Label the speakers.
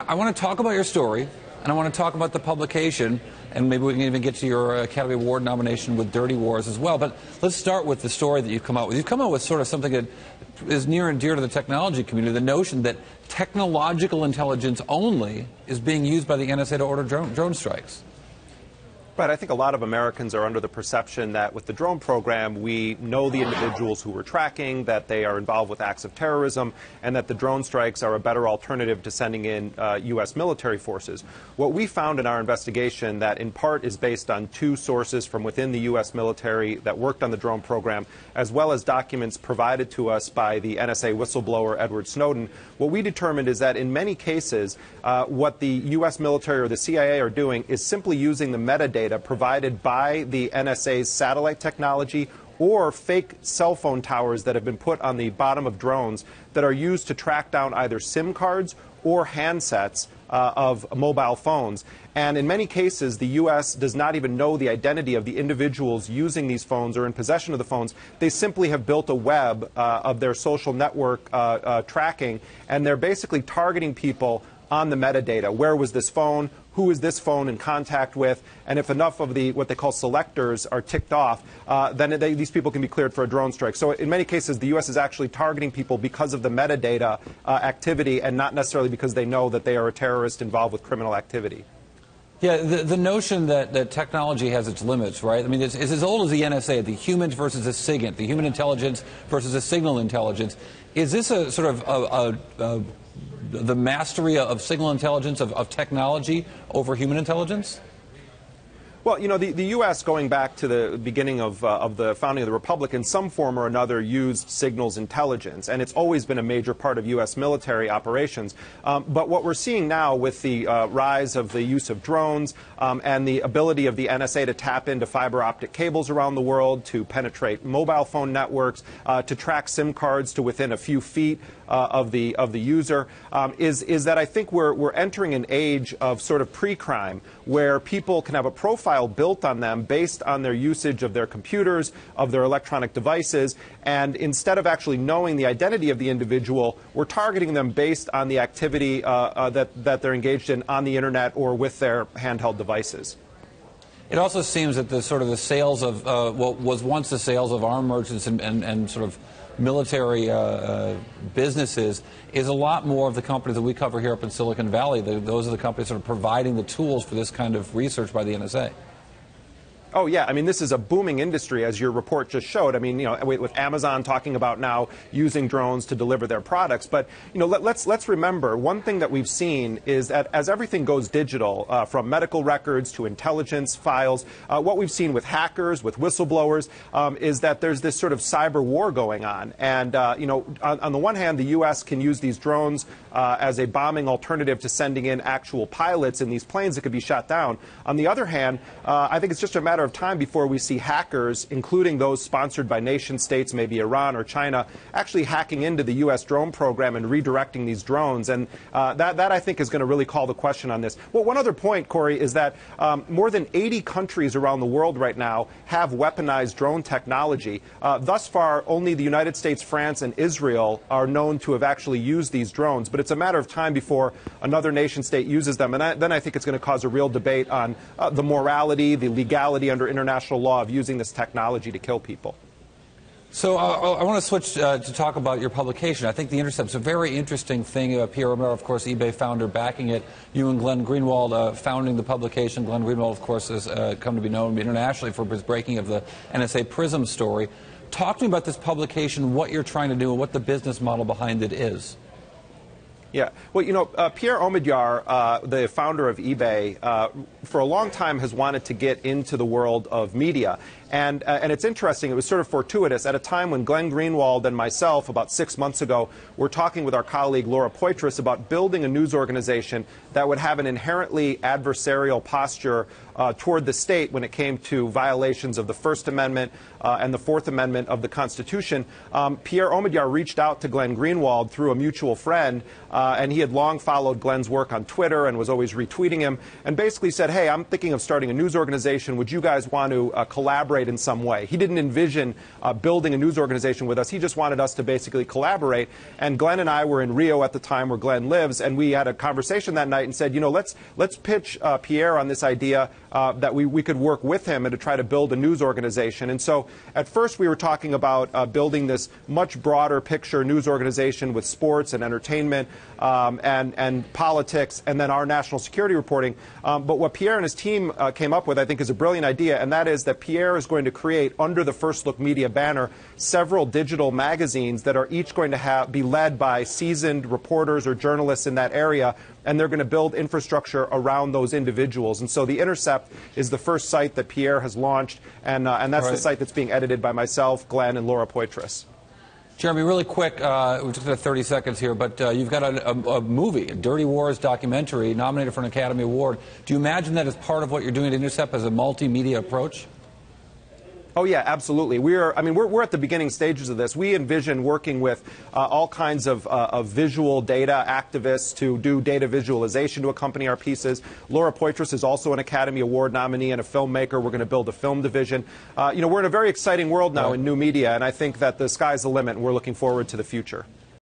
Speaker 1: I want to talk about your story, and I want to talk about the publication, and maybe we can even get to your Academy Award nomination with Dirty Wars as well. But let's start with the story that you've come out with. You've come out with sort of something that is near and dear to the technology community, the notion that technological intelligence only is being used by the NSA to order drone strikes.
Speaker 2: Right. I think a lot of Americans are under the perception that with the drone program, we know the individuals who we're tracking, that they are involved with acts of terrorism, and that the drone strikes are a better alternative to sending in U.S. military forces. What we found in our investigation that in part is based on two sources from within the U.S. military that worked on the drone program, as well as documents provided to us by the NSA whistleblower Edward Snowden, what we determined is that in many cases, what the U.S. military or the CIA are doing is simply using the metadata provided by the NSA's satellite technology or fake cell phone towers that have been put on the bottom of drones that are used to track down either SIM cards or handsets of mobile phones. And in many cases, the U.S. does not even know the identity of the individuals using these phones or in possession of the phones. They simply have built a web of their social network tracking, and they're basically targeting people on the metadata. Where was this phone? Who is this phone in contact with? And if enough of the what they call selectors are ticked off, then these people can be cleared for a drone strike. So in many cases, the U.S. is actually targeting people because of the metadata activity and not necessarily because they know that they are a terrorist involved with criminal activity.
Speaker 1: Yeah, the notion that technology has its limits, right? I mean, it's as old as the NSA, the humans versus the SIGINT, the human intelligence versus the signal intelligence. Is this a sort of the mastery of signal intelligence, of technology over human intelligence?
Speaker 2: Well, you know, the U.S., going back to the beginning of the founding of the Republic, in some form or another used signals intelligence, and it's always been a major part of U.S. military operations. But what we're seeing now with the rise of the use of drones and the ability of the NSA to tap into fiber optic cables around the world, to penetrate mobile phone networks, to track SIM cards to within a few feet of the user, is that I think we're entering an age of sort of pre-crime where people can have a profile built on them based on their usage of their computers, of their electronic devices, and instead of actually knowing the identity of the individual, we're targeting them based on the activity that they're engaged in on the internet or with their handheld devices.
Speaker 1: It also seems that the sales of what was once the sales of arm merchants and sort of military businesses is a lot more of the companies that we cover here up in Silicon Valley. Those are the companies that are providing the tools for this kind of research by the NSA.
Speaker 2: Oh, yeah. I mean, this is a booming industry, as your report just showed. I mean, you know, with Amazon talking about now using drones to deliver their products. But, you know, let's remember, one thing that we've seen is that as everything goes digital, from medical records to intelligence files, what we've seen with hackers, with whistleblowers, is that there's this sort of cyber war going on. And, you know, on the one hand, the U.S. can use these drones as a bombing alternative to sending in actual pilots in these planes that could be shot down. On the other hand, I think it's just a matter of time before we see hackers, including those sponsored by nation states, maybe Iran or China, actually hacking into the U.S. drone program and redirecting these drones. And that I think is going to really call the question on this. Well, one other point, Corey, is that more than 80 countries around the world right now have weaponized drone technology. Thus far, only the United States, France, and Israel are known to have actually used these drones. But it's a matter of time before another nation state uses them. And then I think it's going to cause a real debate on the morality, the legality under international law of using this technology to kill people.
Speaker 1: So I want to switch to talk about your publication. I think The Intercept's a very interesting thing. Pierre Omidyar, of course, eBay founder, backing it. You and Glenn Greenwald founding the publication. Glenn Greenwald, of course, has come to be known internationally for his breaking of the NSA PRISM story. Talk to me about this publication, what you're trying to do, and what the business model behind it is.
Speaker 2: Yeah. Well, you know, Pierre Omidyar, the founder of eBay, for a long time has wanted to get into the world of media. And it's interesting, it was sort of fortuitous. At a time when Glenn Greenwald and myself, about 6 months ago, were talking with our colleague Laura Poitras about building a news organization that would have an inherently adversarial posture toward the state when it came to violations of the First Amendment and the Fourth Amendment of the Constitution. Pierre Omidyar reached out to Glenn Greenwald through a mutual friend, and he had long followed Glenn's work on Twitter and was always retweeting him, and basically said, hey, I'm thinking of starting a news organization. Would you guys want to collaborate in some way? He didn't envision building a news organization with us. He just wanted us to basically collaborate. And Glenn and I were in Rio at the time where Glenn lives, and we had a conversation that night and said, you know, let's pitch Pierre on this idea that we could work with him and to try to build a news organization. And so at first we were talking about building this much broader picture news organization with sports and entertainment and politics and then our national security reporting. But what Pierre and his team came up with, I think, is a brilliant idea, and that is that Pierre is going to create, under the First Look Media banner, several digital magazines that are each going to be led by seasoned reporters or journalists in that area, and they're going to build infrastructure around those individuals. And so The Intercept is the first site that Pierre has launched, and that's the site that's being edited by myself, Glenn, and Laura Poitras.
Speaker 1: Jeremy, really quick, we just got 30 seconds here, but you've got a movie, a Dirty Wars documentary, nominated for an Academy Award. Do you imagine that as part of what you're doing at Intercept as a multimedia approach?
Speaker 2: Oh, yeah, absolutely. We're at the beginning stages of this. We envision working with all kinds of visual data activists to do data visualization to accompany our pieces. Laura Poitras is also an Academy Award nominee and a filmmaker. We're going to build a film division. You know, we're in a very exciting world now in new media, and I think that the sky's the limit, and we're looking forward to the future.